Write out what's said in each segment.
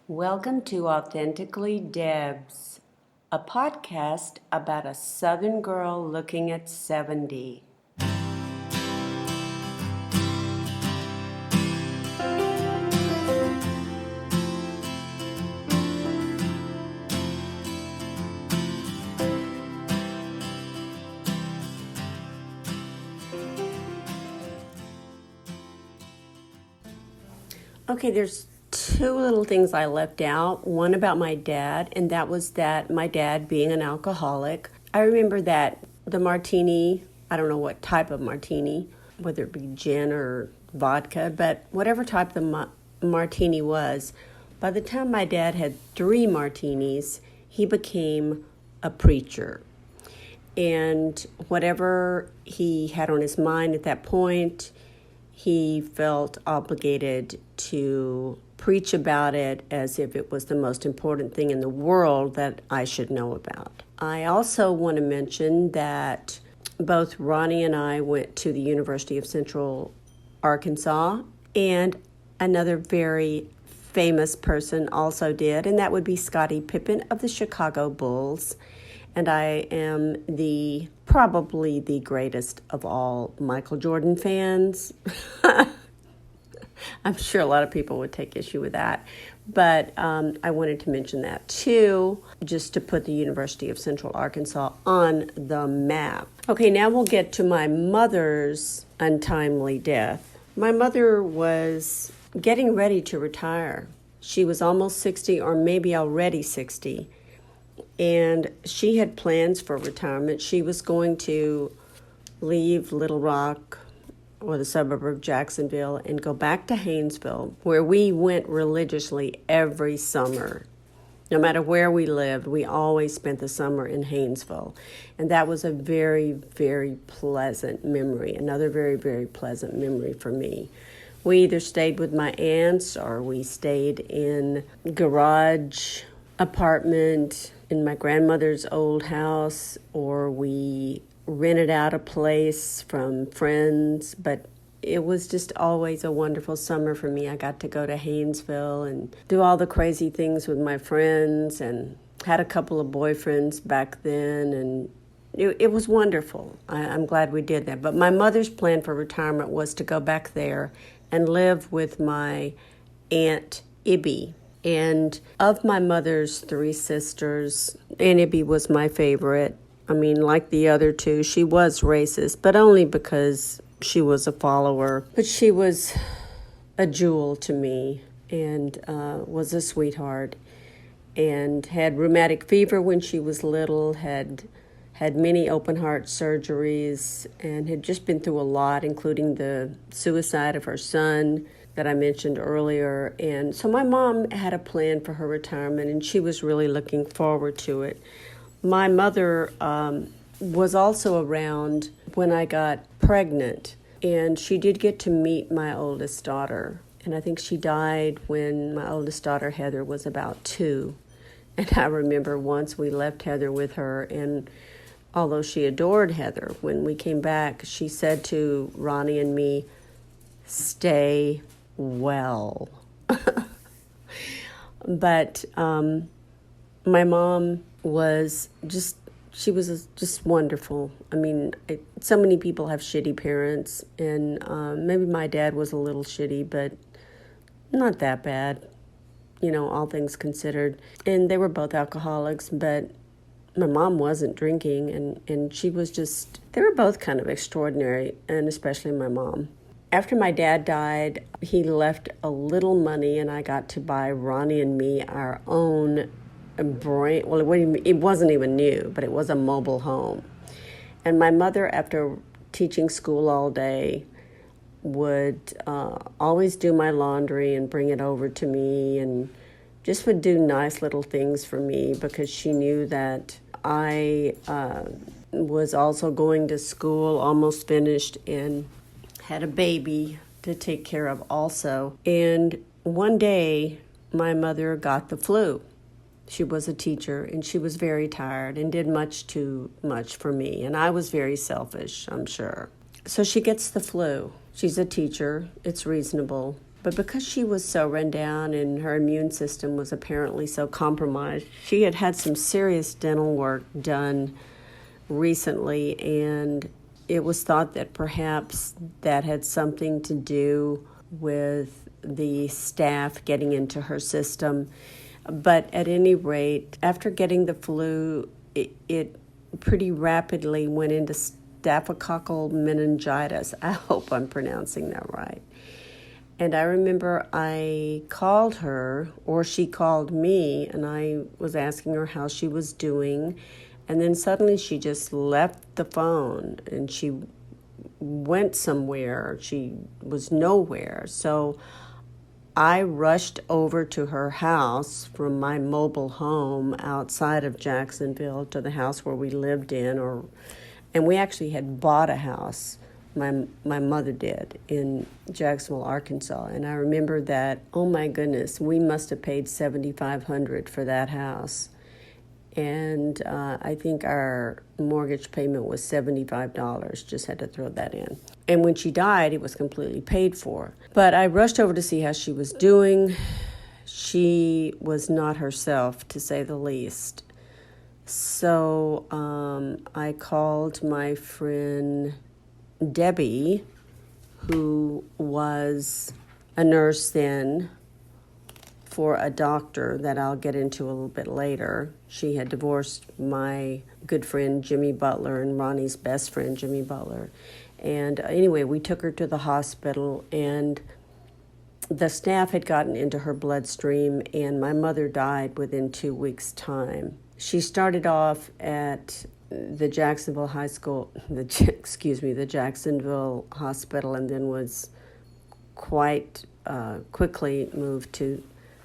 Welcome to Authentically Debz, a podcast about a Southern girl looking at 70. Okay, there's two little things I left out. One about my dad, and that was that my dad being an alcoholic. I remember that the martini, I don't know what type of martini, whether it be gin or vodka, but whatever type the martini was, by the time my dad had 3 martinis, he became a preacher. And whatever he had on his mind at that point, he felt obligated to preach about it as if it was the most important thing in the world that I should know about. I also want to mention that both Ronnie and I went to the University of Central Arkansas, and another very famous person also did, and that would be Scottie Pippen of the Chicago Bulls. And I am probably the greatest of all Michael Jordan fans. I'm sure a lot of people would take issue with that. But I wanted to mention that too, just to put the University of Central Arkansas on the map. Okay, now we'll get to my mother's untimely death. My mother was getting ready to retire. She was almost 60, or maybe already 60. And she had plans for retirement. She was going to leave Little Rock or the suburb of Jacksonville and go back to Haynesville, where we went religiously every summer. No matter where we lived, we always spent the summer in Haynesville. And that was a very, very pleasant memory, another very, very pleasant memory for me. We either stayed with my aunts or we stayed in a garage apartment in my grandmother's old house, or we rented out a place from friends. But it was just always a wonderful summer for me. I got to go to Haynesville and do all the crazy things with my friends, and had a couple of boyfriends back then, and it was wonderful. I'm glad we did that. But my mother's plan for retirement was to go back there and live with my Aunt Ibby. And of my mother's 3 sisters, Aunt Ibby was my favorite. I mean, like the other 2, she was racist, but only because she was a follower. But she was a jewel to me, and was a sweetheart, and had rheumatic fever when she was little, had many open heart surgeries, and had just been through a lot, including the suicide of her son that I mentioned earlier. And so my mom had a plan for her retirement, and she was really looking forward to it. My mother was also around when I got pregnant, and she did get to meet my oldest daughter. And I think she died when my oldest daughter, Heather, was about 2. And I remember once we left Heather with her, and although she adored Heather, when we came back, she said to Ronnie and me, "Stay well." But my mom was just wonderful. I mean, so many people have shitty parents, and maybe my dad was a little shitty, but not that bad, all things considered. And they were both alcoholics, but my mom wasn't drinking, and she was they were both kind of extraordinary, and especially my mom. After my dad died, he left a little money, and I got to buy Ronnie and me our own brand. Well, it wasn't even new, but it was a mobile home. And my mother, after teaching school all day, would always do my laundry and bring it over to me, and just would do nice little things for me, because she knew that I was also going to school, almost finished, and had a baby to take care of also. And one day, my mother got the flu. She was a teacher, and she was very tired and did much too much for me. And I was very selfish, I'm sure. So she gets the flu. She's a teacher. It's reasonable. But because she was so run down and her immune system was apparently so compromised, she had had some serious dental work done recently, and it was thought that perhaps that had something to do with the staph getting into her system. But at any rate, after getting the flu, it pretty rapidly went into staphylococcal meningitis. I hope I'm pronouncing that right. And I remember I called her, or she called me, and I was asking her how she was doing. And then suddenly she just left the phone and she went somewhere. She was nowhere. So I rushed over to her house from my mobile home outside of Jacksonville to the house where we lived in, and we actually had bought a house. My mother did in Jacksonville, Arkansas, and I remember that. Oh my goodness, we must have paid $7,500 for that house, and I think our mortgage payment was $75. Just had to throw that in. And when she died, it was completely paid for. But I rushed over to see how she was doing. She was not herself, to say the least. So I called my friend Debbie, who was a nurse then for a doctor that I'll get into a little bit later. She had divorced my good friend Jimmy Butler and Ronnie's best friend Jimmy Butler. And anyway, we took her to the hospital, and the staph had gotten into her bloodstream, and my mother died within 2 weeks' time. She started off at the Jacksonville the Jacksonville Hospital, and then was quite quickly moved to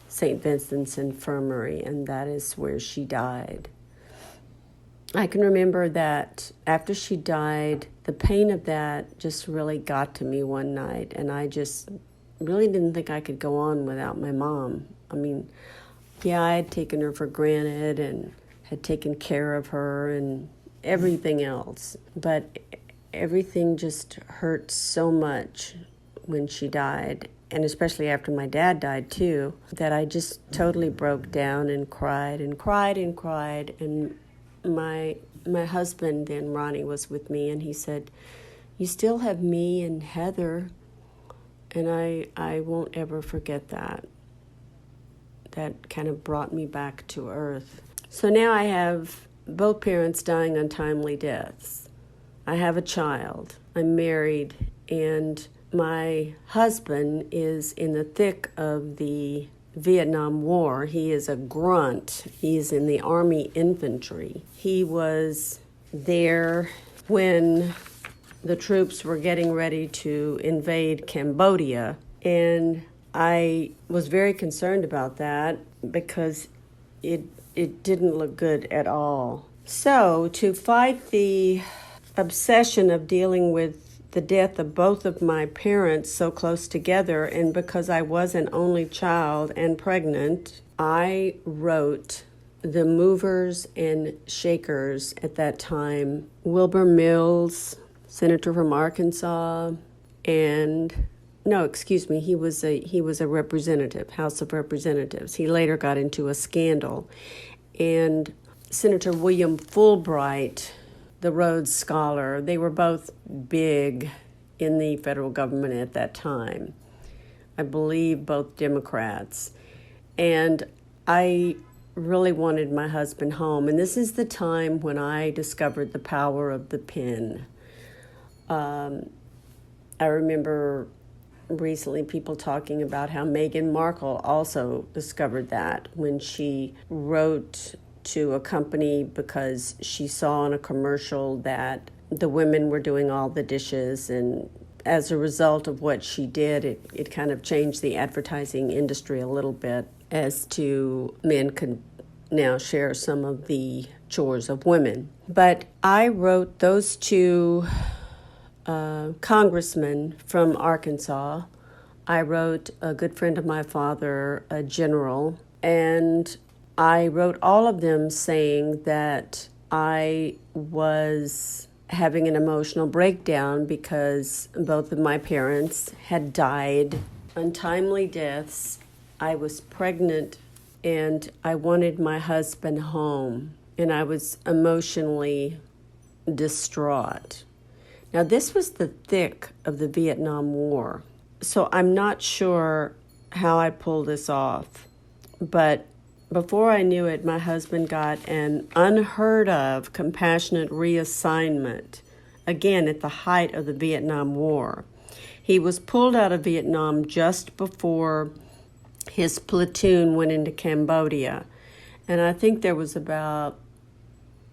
St. Vincent's Infirmary, and that is where she died. I can remember that after she died, the pain of that just really got to me one night, and I just really didn't think I could go on without my mom. I mean, yeah, I had taken her for granted and had taken care of her and everything else, but everything just hurt so much when she died, and especially after my dad died too, that I just totally broke down and cried and cried and cried. And my husband then, Ronnie, was with me, and he said, "You still have me and Heather." And I won't ever forget that. That kind of brought me back to earth. So now I have both parents dying untimely deaths. I have a child. I'm married, and my husband is in the thick of the Vietnam War. He is a grunt. He's in the Army infantry. He was there when the troops were getting ready to invade Cambodia, and I was very concerned about that because it didn't look good at all. So to fight the obsession of dealing with the death of both of my parents so close together, and because I was an only child and pregnant, I wrote the movers and shakers at that time, Wilbur Mills, senator from Arkansas, and he was a representative, House of Representatives. He later got into a scandal. And Senator William Fulbright, the Rhodes Scholar, they were both big in the federal government at that time. I believe both Democrats. And I really wanted my husband home. And this is the time when I discovered the power of the pen. I remember recently people talking about how Meghan Markle also discovered that when she wrote to a company because she saw in a commercial that the women were doing all the dishes, and as a result of what she did, it kind of changed the advertising industry a little bit as to men could now share some of the chores of women. But I wrote those two congressmen from Arkansas. I wrote a good friend of my father, a general, and I wrote all of them saying that I was having an emotional breakdown because both of my parents had died untimely deaths. I was pregnant and I wanted my husband home, and I was emotionally distraught. Now, this was the thick of the Vietnam War, so I'm not sure how I pulled this off, but before I knew it, my husband got an unheard of compassionate reassignment, again at the height of the Vietnam War. He was pulled out of Vietnam just before his platoon went into Cambodia. And I think there was about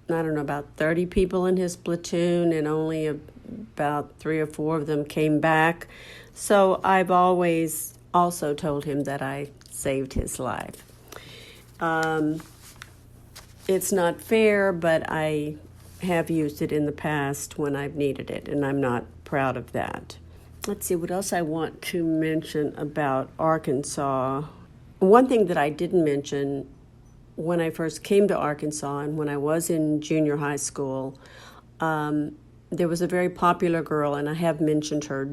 30 people in his platoon, and only about 3 or 4 of them came back. So I've always also told him that I saved his life. It's not fair, but I have used it in the past when I've needed it, and I'm not proud of that. Let's see what else I want to mention about Arkansas. One thing that I didn't mention when I first came to Arkansas and when I was in junior high school, there was a very popular girl, and I have mentioned her.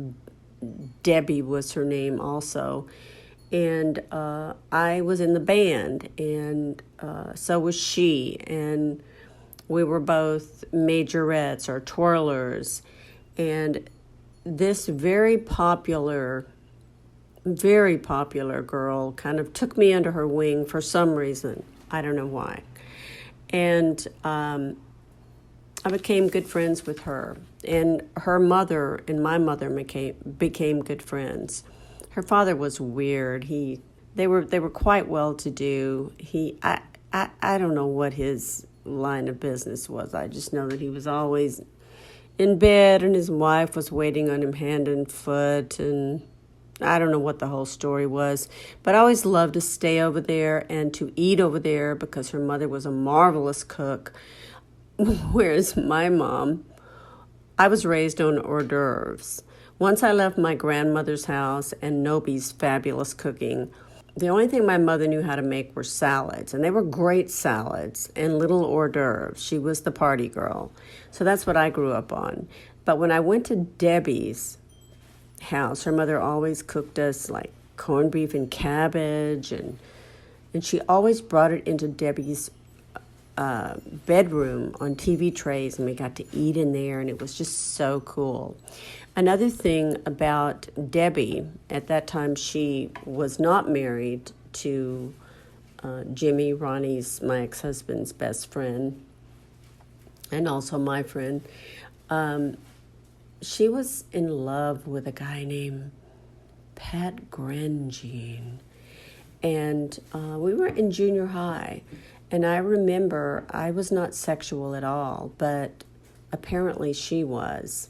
Debbie was her name also. And I was in the band, and so was she. And we were both majorettes or twirlers. And this very popular girl kind of took me under her wing for some reason. I don't know why. And I became good friends with her. And her mother and my mother became good friends. Her father was weird. They were quite well to do. I don't know what his line of business was. I just know that he was always in bed, and his wife was waiting on him hand and foot, and I don't know what the whole story was, but I always loved to stay over there and to eat over there because her mother was a marvelous cook, whereas my mom, I was raised on hors d'oeuvres. Once I left my grandmother's house and Nobi's fabulous cooking, the only thing my mother knew how to make were salads, and they were great salads and little hors d'oeuvres. She was the party girl. So that's what I grew up on. But when I went to Debbie's house, her mother always cooked us like corned beef and cabbage, and she always brought it into Debbie's bedroom on TV trays, and we got to eat in there, and it was just so cool. Another thing about Debbie, at that time she was not married to Jimmy, my ex-husband's best friend, and also my friend. She was in love with a guy named Pat Grandjean, and we were in junior high, and I remember I was not sexual at all, but apparently she was.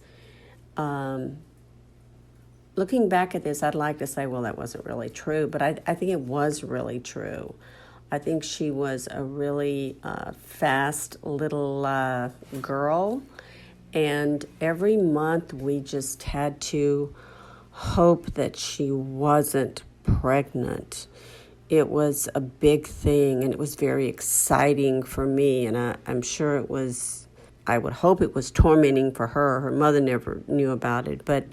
Looking back at this, I'd like to say, well, that wasn't really true, but I think it was really true. I think she was a really fast little girl, and every month we just had to hope that she wasn't pregnant. It was a big thing, and it was very exciting for me, and I'm sure it was, I would hope it was tormenting for her. Her mother never knew about it, but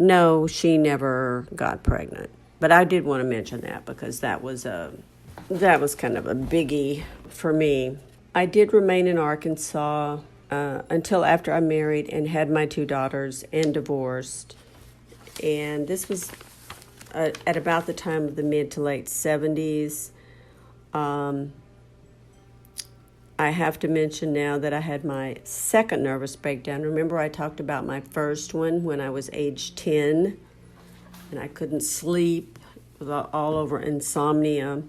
no, she never got pregnant. But I did want to mention that because that was kind of a biggie for me. I did remain in Arkansas until after I married and had my 2 daughters and divorced. And this was at about the time of the mid to late 70s. I have to mention now that I had my second nervous breakdown. Remember, I talked about my first one when I was age 10, and I couldn't sleep. It was all over insomnia.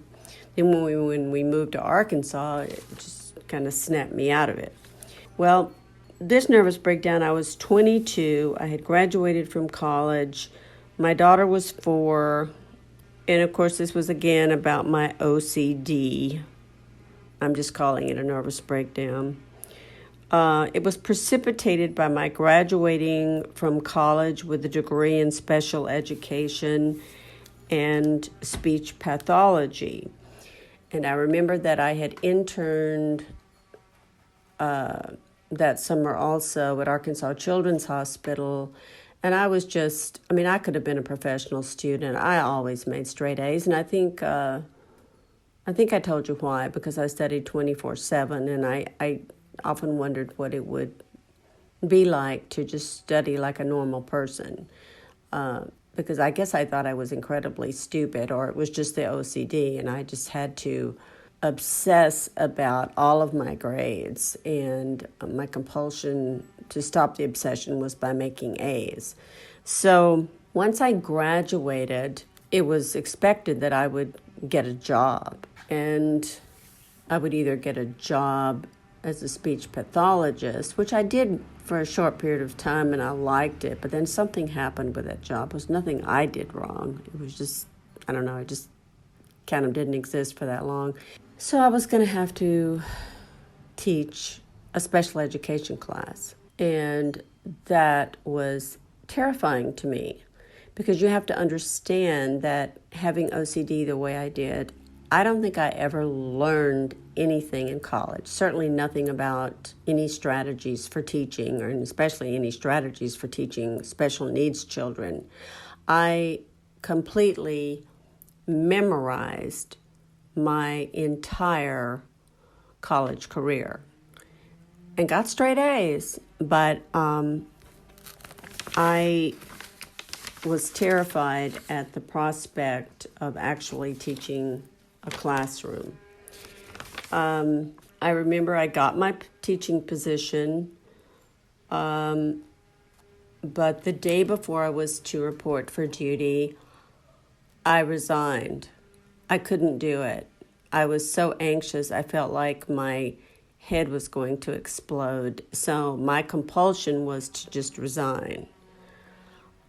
Then when we moved to Arkansas, it just kind of snapped me out of it. Well, this nervous breakdown, I was 22. I had graduated from college. My daughter was 4. And, of course, this was, again, about my OCD. I'm just calling it a nervous breakdown. It was precipitated by my graduating from college with a degree in special education and speech pathology. And I remember that I had interned that summer also at Arkansas Children's Hospital And I was just, I mean, I could have been a professional student. I always made straight A's, and I think I told you why, because I studied 24/7, and I often wondered what it would be like to just study like a normal person. Because I guess I thought I was incredibly stupid, or it was just the OCD, and I just had to obsess about all of my grades, and my compulsion to stop the obsession was by making A's. So once I graduated, it was expected that I would get a job, and I would either get a job as a speech pathologist, which I did for a short period of time, and I liked it, but then something happened with that job. It was nothing I did wrong. It was just, I don't know, it just kind of didn't exist for that long. So I was going to have to teach a special education class, and that was terrifying to me, because you have to understand that having OCD the way I did, I don't think I ever learned anything in college, certainly nothing about any strategies for teaching, or especially any strategies for teaching special needs children. I completely memorized my entire college career and got straight A's, but I was terrified at the prospect of actually teaching a classroom. I remember I got my teaching position, but the day before I was to report for duty, I resigned. I couldn't do it. I was so anxious. I felt like my head was going to explode. So my compulsion was to just resign.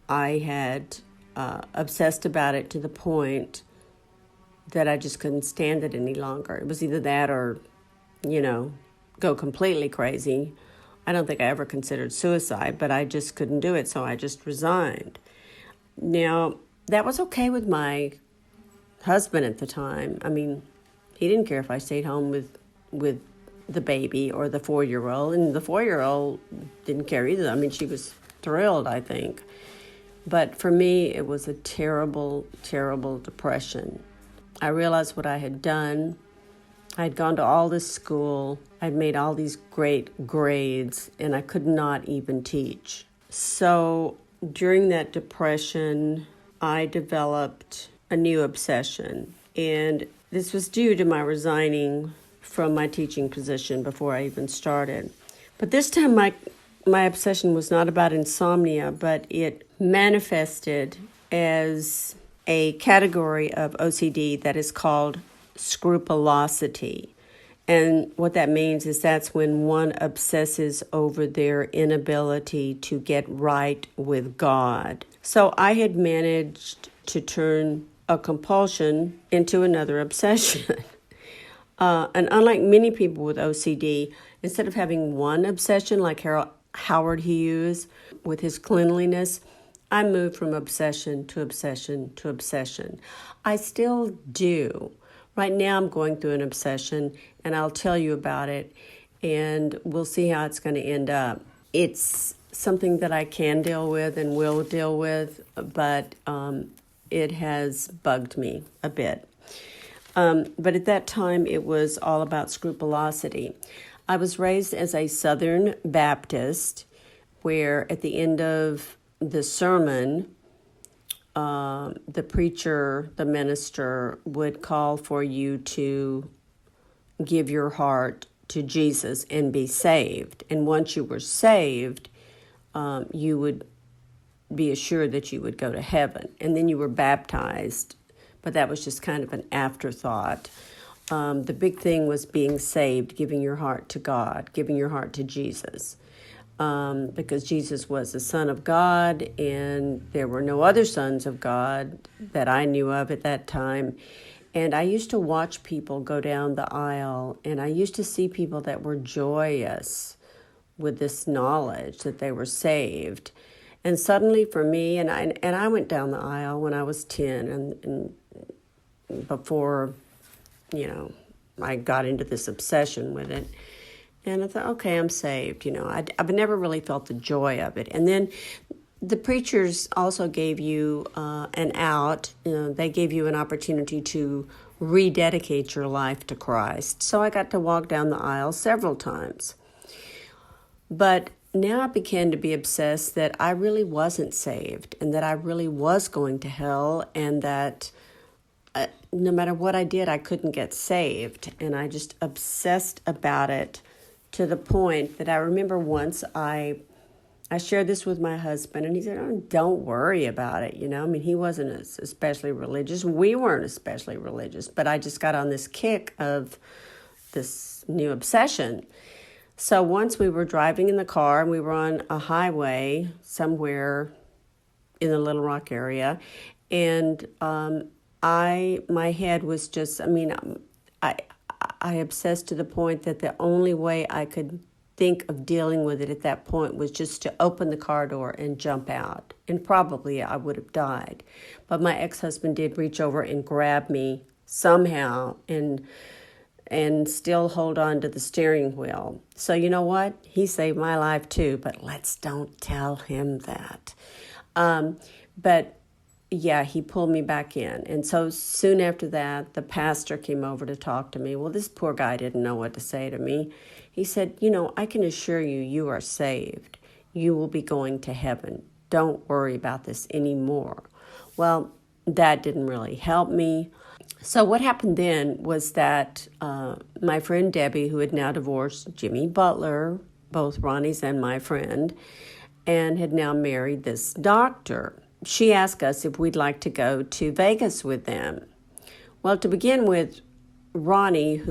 I had obsessed about it to the point that I just couldn't stand it any longer. It was either that or, go completely crazy. I don't think I ever considered suicide, but I just couldn't do it, so I just resigned. Now, that was okay with my husband at the time. I mean, he didn't care if I stayed home with the baby or the 4-year-old, and the 4-year-old didn't care either. I mean, she was thrilled, I think. But for me, it was a terrible, terrible depression. I realized what I had done. I'd gone to all this school. I'd made all these great grades, and I could not even teach. So during that depression, I developed a new obsession. And this was due to my resigning from my teaching position before I even started. But this time, my obsession was not about insomnia, but it manifested as a category of OCD that is called scrupulosity. And what that means is that's when one obsesses over their inability to get right with God. So I had managed to turn a compulsion into another obsession. And unlike many people with OCD, instead of having one obsession like Howard Hughes with his cleanliness, I moved from obsession to obsession to obsession. I still do. Right now I'm going through an obsession, and I'll tell you about it, and we'll see how it's going to end up. It's something that I can deal with and will deal with, but it has bugged me a bit. But at that time, it was all about scrupulosity. I was raised as a Southern Baptist, where at the end of the sermon, the preacher, the minister, would call for you to give your heart to Jesus and be saved. And once you were saved, you would be assured that you would go to heaven. And then you were baptized, but that was just kind of an afterthought. The big thing was being saved, giving your heart to God, giving your heart to Jesus. Because Jesus was the Son of God, and there were no other sons of God that I knew of at that time. And I used to watch people go down the aisle, and I used to see people that were joyous with this knowledge that they were saved. And suddenly for me, and I went down the aisle when I was 10, and before, I got into this obsession with it. And I thought, okay, I'm saved. I've never really felt the joy of it. And then the preachers also gave you an out. They gave you an opportunity to rededicate your life to Christ. So I got to walk down the aisle several times. But now I began to be obsessed that I really wasn't saved and that I really was going to hell, and that no matter what I did, I couldn't get saved. And I just obsessed about it to the point that I remember once I shared this with my husband, and he said, "Oh, don't worry about it." I mean, he wasn't especially religious. We weren't especially religious, but I just got on this kick of this new obsession. So once we were driving in the car, and we were on a highway somewhere in the Little Rock area, and my head was just, I obsessed to the point that the only way I could think of dealing with it at that point was just to open the car door and jump out. And probably I would have died. But my ex-husband did reach over and grab me somehow and still hold on to the steering wheel. So you know what? He saved my life too, but let's don't tell him that. But yeah, he pulled me back in. And so soon after that, the pastor came over to talk to me. Well, this poor guy didn't know what to say to me. He said, I can assure you, you are saved. You will be going to heaven. Don't worry about this anymore. Well, that didn't really help me. So what happened then was that my friend Debbie, who had now divorced Jimmy Butler, both Ronnie's and my friend, and had now married this doctor, she asked us if we'd like to go to Vegas with them. Well, to begin with, Ronnie,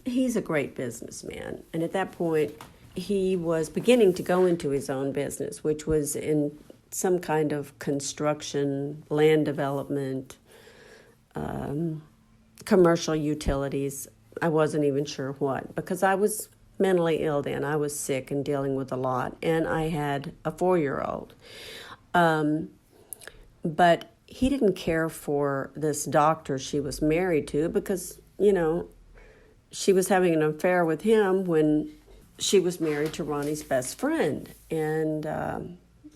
he's a great businessman, and at that point, he was beginning to go into his own business, which was in some kind of construction, land development, commercial utilities. I wasn't even sure what, because I was mentally ill then. I was sick and dealing with a lot, and I had a 4-year-old. But he didn't care for this doctor she was married to because, she was having an affair with him when she was married to Ronnie's best friend. And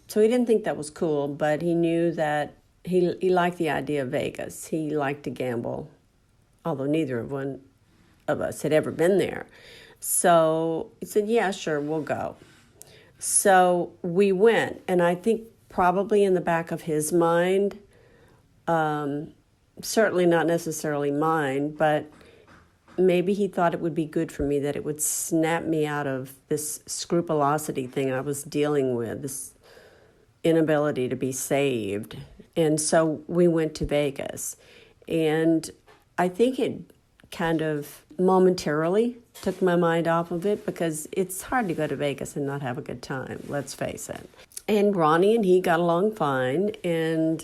so he didn't think that was cool, but he knew that he liked the idea of Vegas. He liked to gamble, although neither one of us had ever been there. So he said, yeah, sure, we'll go. So we went, and I think probably in the back of his mind, certainly not necessarily mine, but maybe he thought it would be good for me, that it would snap me out of this scrupulosity thing I was dealing with, this inability to be saved. And so we went to Vegas. And I think it kind of momentarily took my mind off of it, because it's hard to go to Vegas and not have a good time, let's face it. And Ronnie and he got along fine, and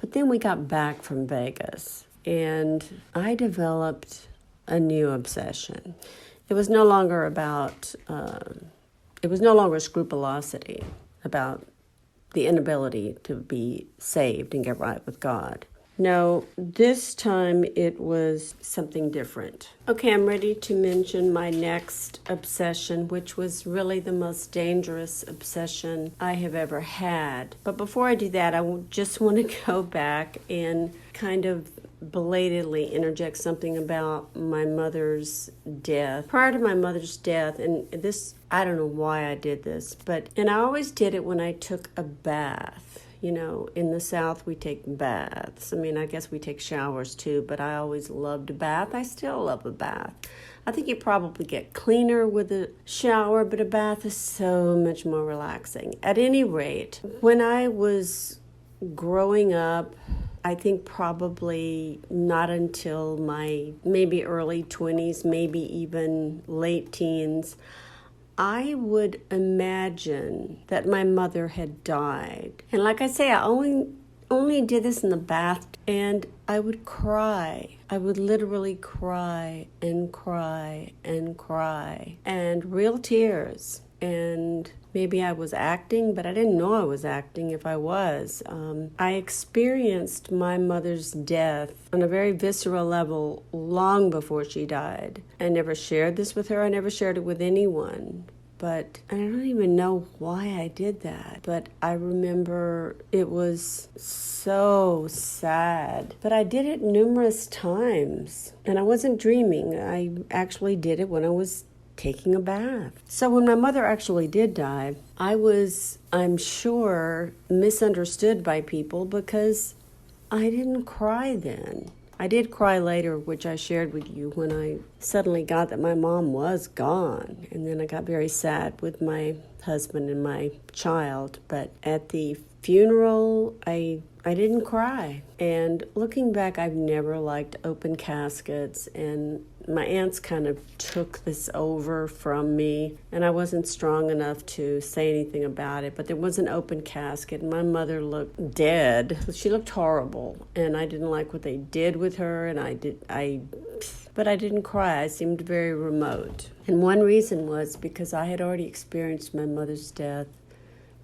but then we got back from Vegas, and I developed a new obsession. It was no longer about, scrupulosity about the inability to be saved and get right with God. No, this time it was something different. Okay, I'm ready to mention my next obsession, which was really the most dangerous obsession I have ever had. But before I do that, I just want to go back and kind of belatedly interject something about my mother's death. Prior to my mother's death, and this, I don't know why I did this, and I always did it when I took a bath. In the South, we take baths. I guess we take showers too, but I always loved a bath. I still love a bath. I think you probably get cleaner with a shower, but a bath is so much more relaxing. At any rate, when I was growing up, I think probably not until my maybe early 20s, maybe even late teens, I would imagine that my mother had died. And like I say, I only did this in the bath, and I would cry. I would literally cry and cry and cry, and real tears. And maybe I was acting, but I didn't know I was acting if I was. I experienced my mother's death on a very visceral level long before she died. I never shared this with her. I never shared it with anyone. but I don't even know why I did that. But I remember it was so sad. But I did it numerous times, and I wasn't dreaming. I actually did it when I was taking a bath. So when my mother actually did die, I was, I'm sure, misunderstood by people because I didn't cry then. I did cry later, which I shared with you when I suddenly got that my mom was gone. And then I got very sad with my husband and my child. But at the funeral, I didn't cry. And looking back, I've never liked open caskets, and my aunts kind of took this over from me, and I wasn't strong enough to say anything about it. But there was an open casket, and my mother looked dead. She looked horrible, and I didn't like what they did with her, but I didn't cry. I seemed very remote. And one reason was because I had already experienced my mother's death.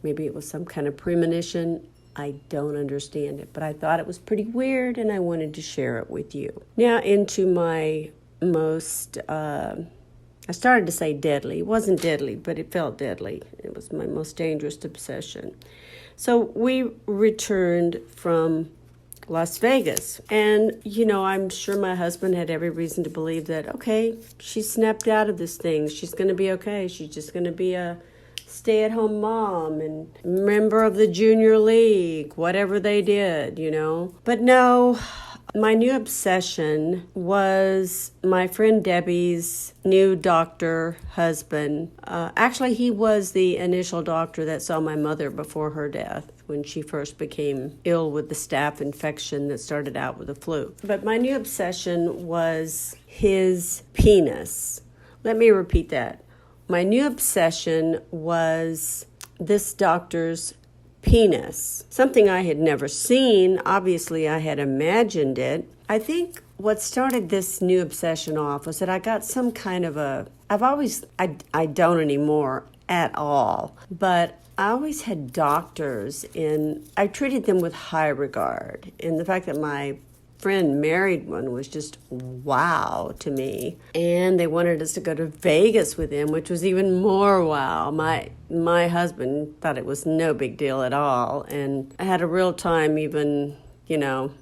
Maybe it was some kind of premonition. I don't understand it, but I thought it was pretty weird, and I wanted to share it with you. Now into my most, I started to say deadly. It wasn't deadly, but it felt deadly. It was my most dangerous obsession. So we returned from Las Vegas. And, I'm sure my husband had every reason to believe that, okay, she snapped out of this thing. She's going to be okay. She's just going to be a stay-at-home mom and member of the junior league, whatever they did, But no, my new obsession was my friend Debbie's new doctor husband. Actually, he was the initial doctor that saw my mother before her death, when she first became ill with the staph infection that started out with the flu. But my new obsession was his penis. Let me repeat that. My new obsession was this doctor's penis, something I had never seen. Obviously, I had imagined it. I think what started this new obsession off was that I got some kind of I don't anymore at all, but I always had doctors, and I treated them with high regard. And the fact that my friend married one was just wow to me. And they wanted us to go to Vegas with him, which was even more wow. My husband thought it was no big deal at all, and I had a real time even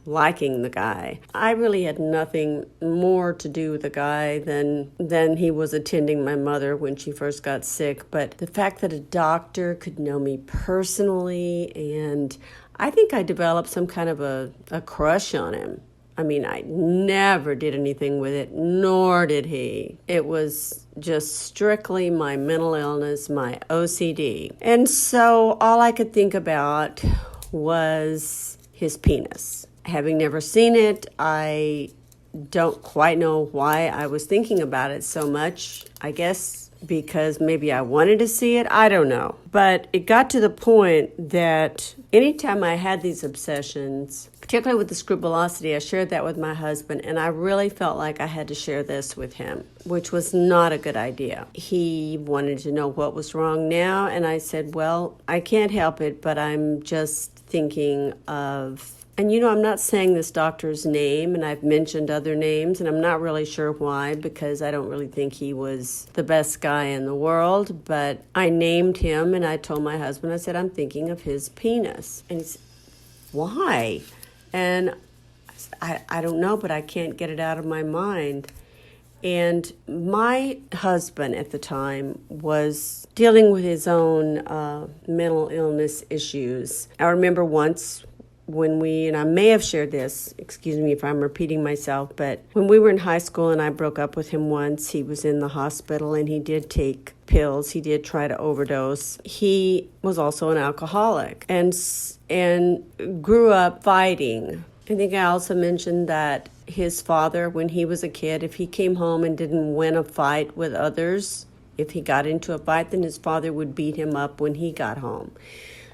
liking the guy. I really had nothing more to do with the guy than he was attending my mother when she first got sick. But the fact that a doctor could know me personally, and I think I developed some kind of a crush on him. I mean, I never did anything with it, nor did he. It was just strictly my mental illness, my OCD. And so all I could think about was his penis. Having never seen it, I don't quite know why I was thinking about it so much. I guess because maybe I wanted to see it. I don't know. But it got to the point that anytime I had these obsessions, particularly with the scrupulosity, I shared that with my husband, and I really felt like I had to share this with him, which was not a good idea. He wanted to know what was wrong now, and I said, well, I can't help it, but I'm just thinking of... And I'm not saying this doctor's name, and I've mentioned other names, and I'm not really sure why, because I don't really think he was the best guy in the world, but I named him, and I told my husband, I said, I'm thinking of his penis. And he said, why? And I don't know, but I can't get it out of my mind. And my husband at the time was dealing with his own mental illness issues. I remember once and I may have shared this, excuse me if I'm repeating myself, but when we were in high school and I broke up with him once, he was in the hospital and he did take pills. He did try to overdose. He was also an alcoholic and grew up fighting. I think I also mentioned that his father, when he was a kid, if he came home and didn't win a fight with others, if he got into a fight, then his father would beat him up when he got home.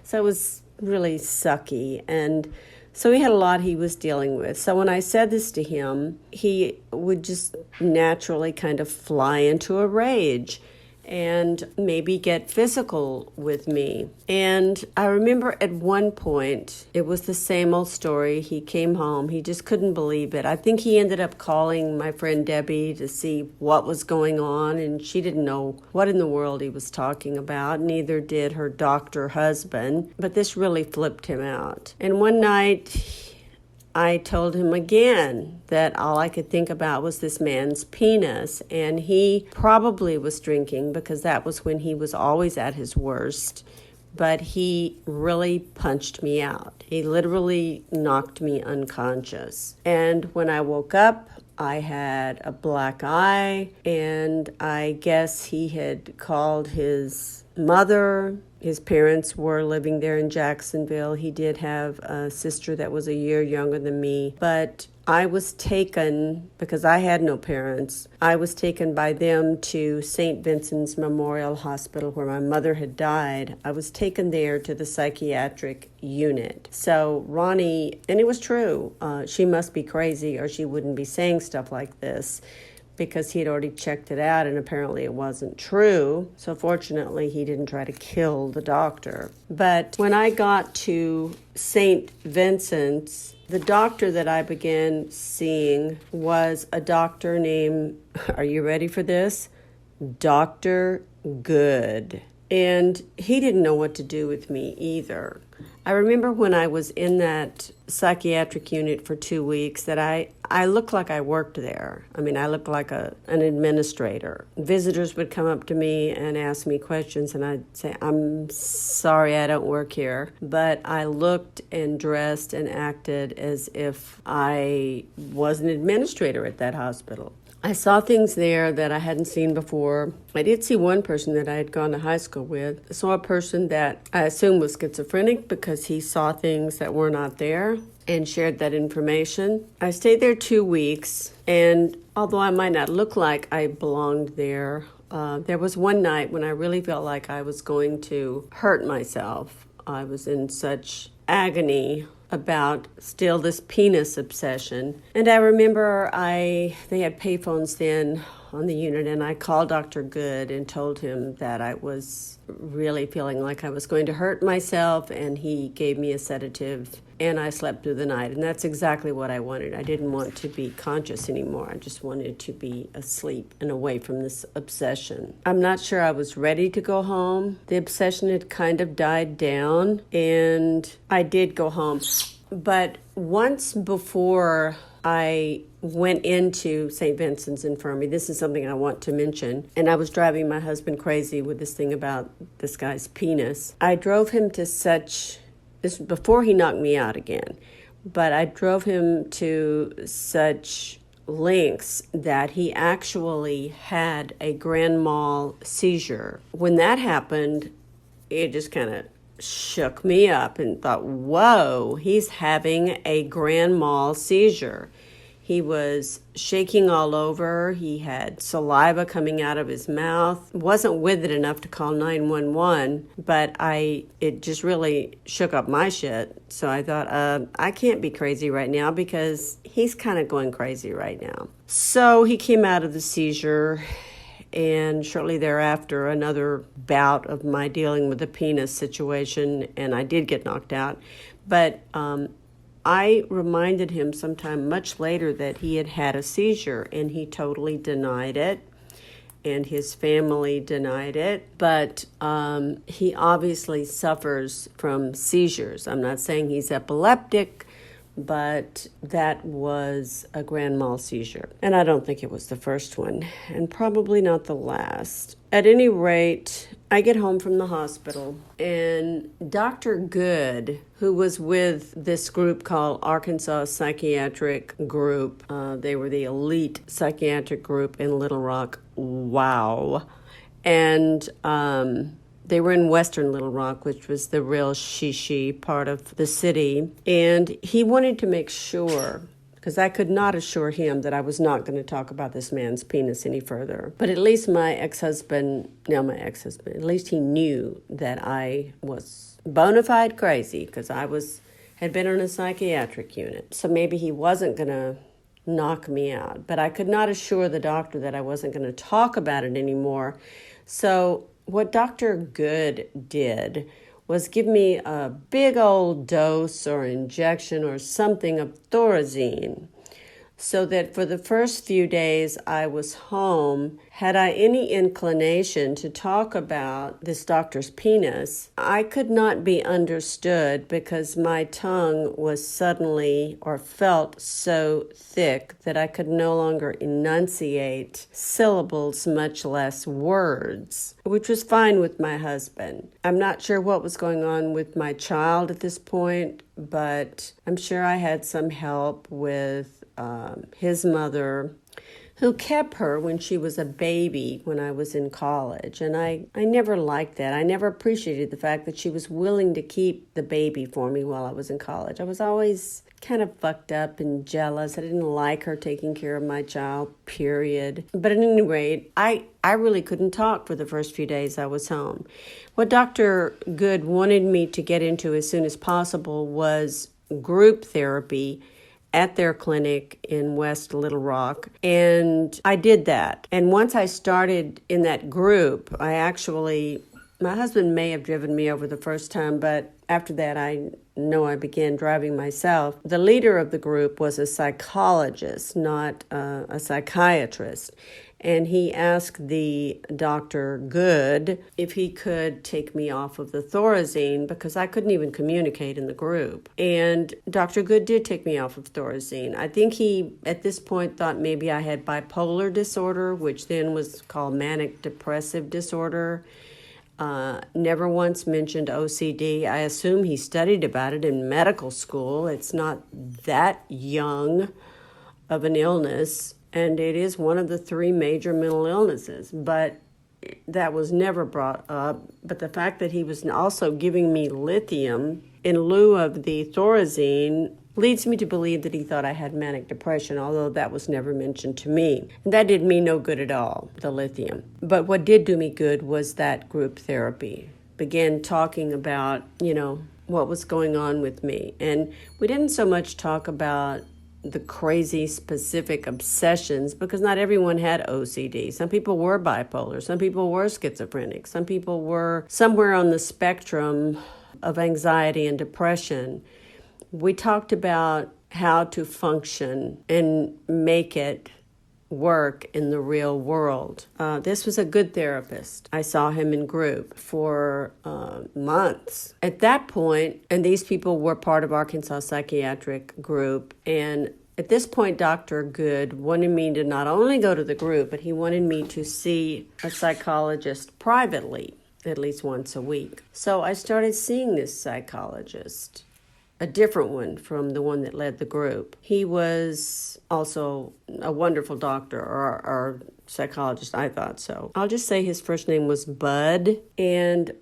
So it was really sucky, and so he had a lot he was dealing with. So when I said this to him, he would just naturally kind of fly into a rage. and maybe get physical with me. And I remember at one point, it was the same old story. He came home. He just couldn't believe it. I think he ended up calling my friend Debbie to see what was going on, and she didn't know what in the world he was talking about. Neither did her doctor husband. But this really flipped him out. And one night, I told him again that all I could think about was this man's penis, and he probably was drinking because that was when he was always at his worst, but he really punched me out. He literally knocked me unconscious. And when I woke up, I had a black eye, and I guess he had called his mother. His parents were living there in Jacksonville. He did have a sister that was a year younger than me, but I was taken, because I had no parents, I was taken by them to St. Vincent's Memorial Hospital where my mother had died. I was taken there to the psychiatric unit. So Ronnie, and it was true, she must be crazy or she wouldn't be saying stuff like this, because he had already checked it out and apparently it wasn't true. So fortunately, he didn't try to kill the doctor. But when I got to St. Vincent's, the doctor that I began seeing was a doctor named, are you ready for this? Dr. Good. And he didn't know what to do with me either. I remember when I was in that psychiatric unit for 2 weeks that I looked like I worked there. I mean, I looked like an administrator. Visitors would come up to me and ask me questions, and I'd say, I'm sorry, I don't work here. But I looked and dressed and acted as if I was an administrator at that hospital. I saw things there that I hadn't seen before. I did see one person that I had gone to high school with. I saw a person that I assumed was schizophrenic because he saw things that were not there and shared that information. I stayed there 2 weeks, and although I might not look like I belonged there, there was one night when I really felt like I was going to hurt myself. I was in such agony about still this penis obsession. And I remember they had payphones then on the unit, and I called Dr. Good and told him that I was really feeling like I was going to hurt myself, and he gave me a sedative, and I slept through the night. And that's exactly what I wanted. I didn't want to be conscious anymore. I just wanted to be asleep and away from this obsession. I'm not sure I was ready to go home. The obsession had kind of died down, and I did go home. But once before I went into St. Vincent's Infirmary, this is something I want to mention, and I was driving my husband crazy with this thing about this guy's penis. I drove him to this before he knocked me out again, but I drove him to such lengths that he actually had a grand mal seizure. When that happened, it just kind of shook me up and thought, whoa, he's having a grand mal seizure. He was shaking all over. He had saliva coming out of his mouth. Wasn't with it enough to call 911, but it just really shook up my shit. So I thought, I can't be crazy right now because he's kind of going crazy right now. So he came out of the seizure, and shortly thereafter, another bout of my dealing with the penis situation, and I did get knocked out. But I reminded him sometime much later that he had had a seizure, and he totally denied it, and his family denied it. But he obviously suffers from seizures. I'm not saying he's epileptic, but that was a grand mal seizure. And I don't think it was the first one, and probably not the last. At any rate, I get home from the hospital, and Dr. Good, who was with this group called Arkansas Psychiatric Group, they were the elite psychiatric group in Little Rock. Wow. And they were in Western Little Rock, which was the real shishi part of the city. And he wanted to make sure, because I could not assure him that I was not going to talk about this man's penis any further. But at least at least he knew that I was bona fide crazy, because had been in a psychiatric unit. So maybe he wasn't going to knock me out. But I could not assure the doctor that I wasn't going to talk about it anymore. So what Dr. Good did was give me a big old dose or injection or something of Thorazine, so that for the first few days I was home, had I any inclination to talk about this doctor's penis, I could not be understood because my tongue was suddenly or felt so thick that I could no longer enunciate syllables, much less words, which was fine with my husband. I'm not sure what was going on with my child at this point, but I'm sure I had some help with his mother, who kept her when she was a baby when I was in college. And I never liked that. I never appreciated the fact that she was willing to keep the baby for me while I was in college. I was always kind of fucked up and jealous. I didn't like her taking care of my child, period. But at any rate, I really couldn't talk for the first few days I was home. What Dr. Good wanted me to get into as soon as possible was group therapy at their clinic in West Little Rock, and I did that. And once I started in that group, my husband may have driven me over the first time, but after that I began driving myself. The leader of the group was a psychologist, not a psychiatrist. And he asked the Dr. Good if he could take me off of the Thorazine because I couldn't even communicate in the group. And Dr. Good did take me off of Thorazine. I think he, at this point, thought maybe I had bipolar disorder, which then was called manic depressive disorder. Never once mentioned OCD. I assume he studied about it in medical school. It's not that young of an illness. And it is one of the 3 major mental illnesses, but that was never brought up. But the fact that he was also giving me lithium in lieu of the Thorazine leads me to believe that he thought I had manic depression, although that was never mentioned to me. And that did me no good at all, the lithium. But what did do me good was that group therapy. Began talking about, what was going on with me. And we didn't so much talk about the crazy specific obsessions because not everyone had OCD. Some people were bipolar. Some people were schizophrenic. Some people were somewhere on the spectrum of anxiety and depression. We talked about how to function and make it work in the real world. This was a good therapist. I saw him in group for months. At that point, and these people were part of Arkansas Psychiatric Group, and at this point, Dr. Good wanted me to not only go to the group, but he wanted me to see a psychologist privately at least once a week. So I started seeing this psychologist, a different one from the one that led the group. He was also a wonderful doctor or psychologist, I thought so. I'll just say his first name was Bud. And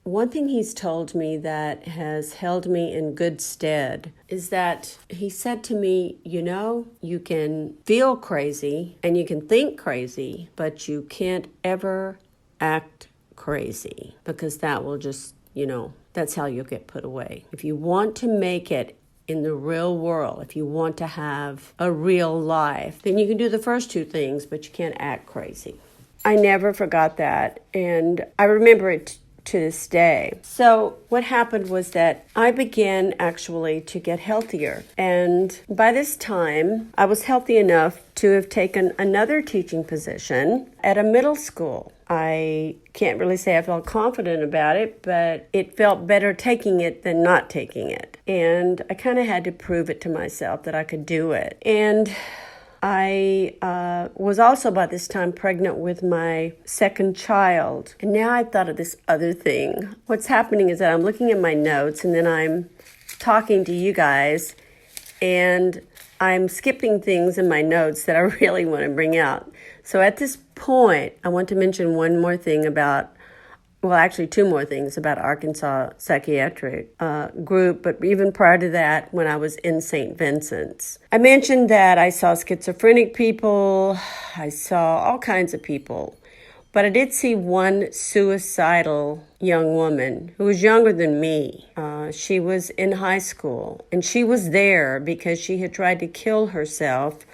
one thing he's told me that has held me in good stead is that he said to me, you can feel crazy and you can think crazy, but you can't ever act crazy because that will just, that's how you'll get put away. If you want to make it in the real world, if you want to have a real life, then you can do the first 2 things, but you can't act crazy. I never forgot that, and I remember it to this day. So what happened was that I began actually to get healthier. And by this time, I was healthy enough to have taken another teaching position at a middle school. I can't really say I felt confident about it, but it felt better taking it than not taking it. And I kind of had to prove it to myself that I could do it. And I was also by this time pregnant with my second child. And now I've thought of this other thing. What's happening is that I'm looking at my notes and then I'm talking to you guys and I'm skipping things in my notes that I really want to bring out. So at this point, I want to mention one more thing about, well, actually 2 more things about Arkansas Psychiatric Group, but even prior to that, when I was in St. Vincent's. I mentioned that I saw schizophrenic people, I saw all kinds of people, but I did see one suicidal young woman who was younger than me. She was in high school, and she was there because she had tried to kill herself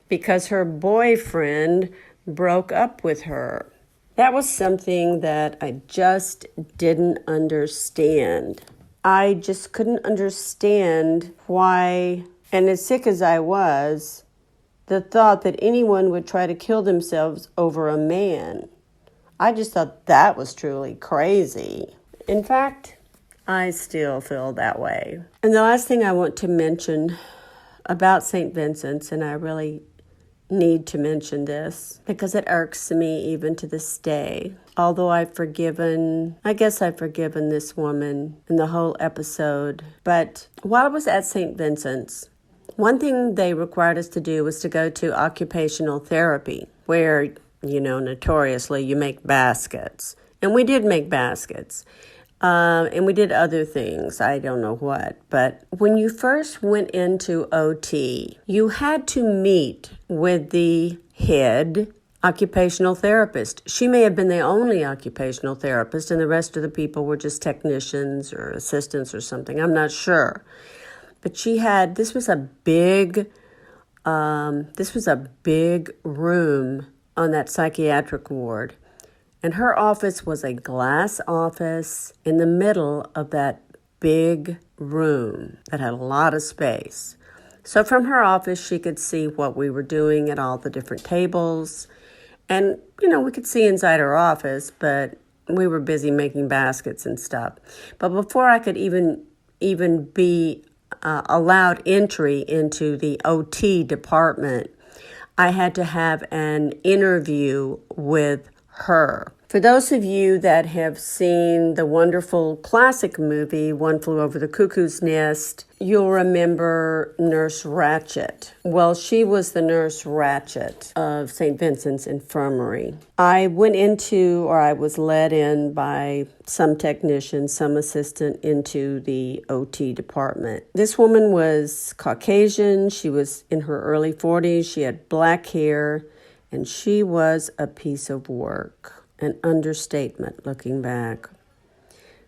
because her boyfriend broke up with her. That was something that I just didn't understand. I just couldn't understand why, and as sick as I was, the thought that anyone would try to kill themselves over a man. I just thought that was truly crazy. In fact, I still feel that way. And the last thing I want to mention about St. Vincent's, and I really need to mention this because it irks me even to this day. Although I guess I've forgiven this woman in the whole episode. But while I was at St. Vincent's, one thing they required us to do was to go to occupational therapy, where, notoriously you make baskets. And we did make baskets. And we did other things, I don't know what. But when you first went into OT, you had to meet with the head occupational therapist. She may have been the only occupational therapist, and the rest of the people were just technicians or assistants or something. I'm not sure. But this was a big room on that psychiatric ward. And her office was a glass office in the middle of that big room that had a lot of space. So from her office, she could see what we were doing at all the different tables. And, we could see inside her office, but we were busy making baskets and stuff. But before I could even be allowed entry into the OT department, I had to have an interview with her. For those of you that have seen the wonderful classic movie, One Flew Over the Cuckoo's Nest, you'll remember Nurse Ratched. Well, she was the Nurse Ratched of St. Vincent's Infirmary. I was led in by some technician, some assistant into the OT department. This woman was Caucasian. She was in her early 40s. She had black hair, and she was a piece of work. An understatement looking back.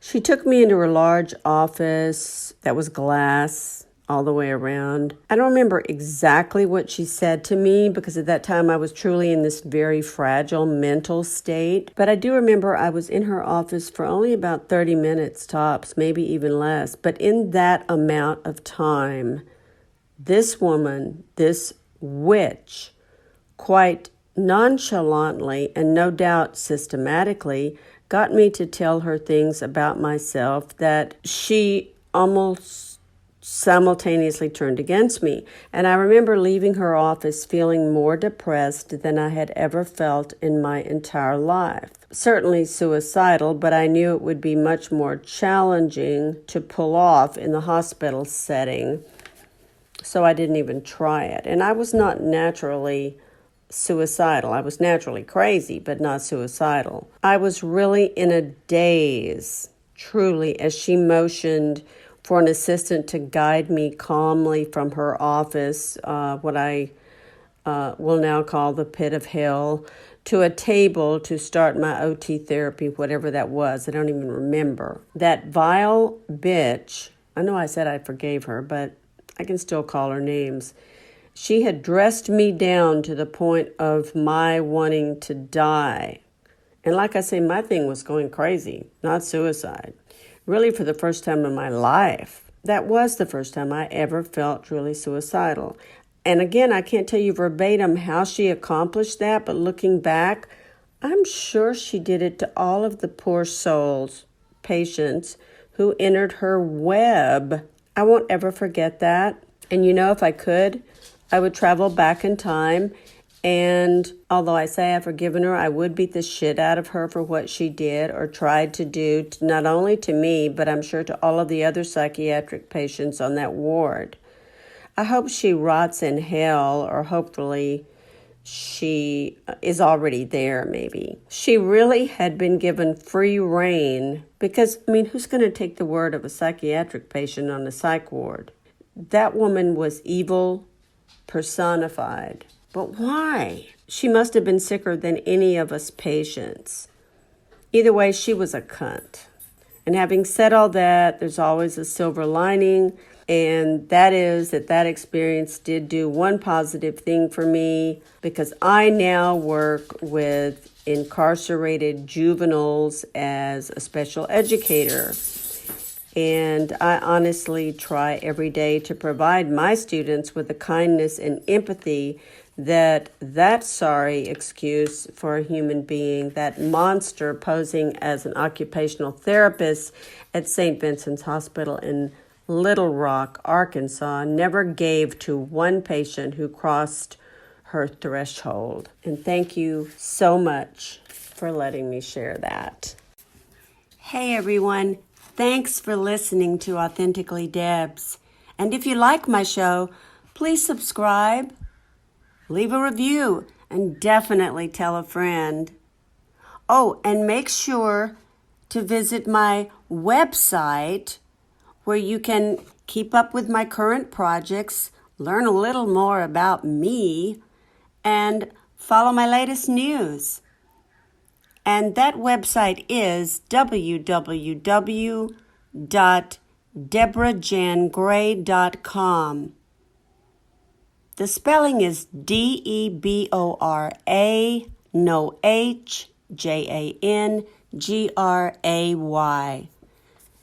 She took me into her large office that was glass all the way around. I don't remember exactly what she said to me because at that time I was truly in this very fragile mental state. But I do remember I was in her office for only about 30 minutes tops, maybe even less. But in that amount of time, this woman, this witch, quite nonchalantly and no doubt systematically got me to tell her things about myself that she almost simultaneously turned against me. And I remember leaving her office feeling more depressed than I had ever felt in my entire life. Certainly suicidal, but I knew it would be much more challenging to pull off in the hospital setting, so I didn't even try it. And I was not naturally suicidal. I was naturally crazy, but not suicidal. I was really in a daze, truly, as she motioned for an assistant to guide me calmly from her office, what I will now call the pit of hell, to a table to start my OT therapy, whatever that was. I don't even remember. That vile bitch, I know I said I forgave her, but I can still call her names. She had dressed me down to the point of my wanting to die. And like I say, my thing was going crazy, not suicide. Really, for the first time in my life, that was the first time I ever felt truly suicidal. And again, I can't tell you verbatim how she accomplished that, but looking back, I'm sure she did it to all of the poor souls, patients, who entered her web. I won't ever forget that. And if I could, I would travel back in time, and although I say I've forgiven her, I would beat the shit out of her for what she did or tried to do, not only to me, but I'm sure to all of the other psychiatric patients on that ward. I hope she rots in hell, or hopefully she is already there, maybe. She really had been given free rein because, who's going to take the word of a psychiatric patient on a psych ward? That woman was evil personified. But why? She must have been sicker than any of us patients. Either way, she was a cunt. And having said all that, there's always a silver lining. And that is that experience did do one positive thing for me, because I now work with incarcerated juveniles as a special educator. And I honestly try every day to provide my students with the kindness and empathy that sorry excuse for a human being, that monster posing as an occupational therapist at St. Vincent's Hospital in Little Rock, Arkansas, never gave to one patient who crossed her threshold. And thank you so much for letting me share that. Hey everyone, thanks for listening to Authentically Debz. And if you like my show, please subscribe, leave a review, and definitely tell a friend. Oh, and make sure to visit my website, where you can keep up with my current projects, learn a little more about me, and follow my latest news. And that website is www.deborahjangray.com. The spelling is DEBORA, no H, JANGRAY.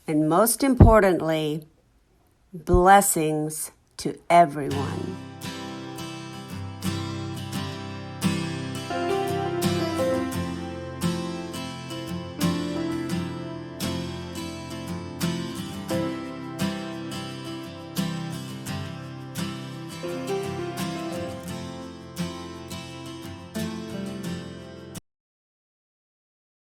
And most importantly, blessings to everyone.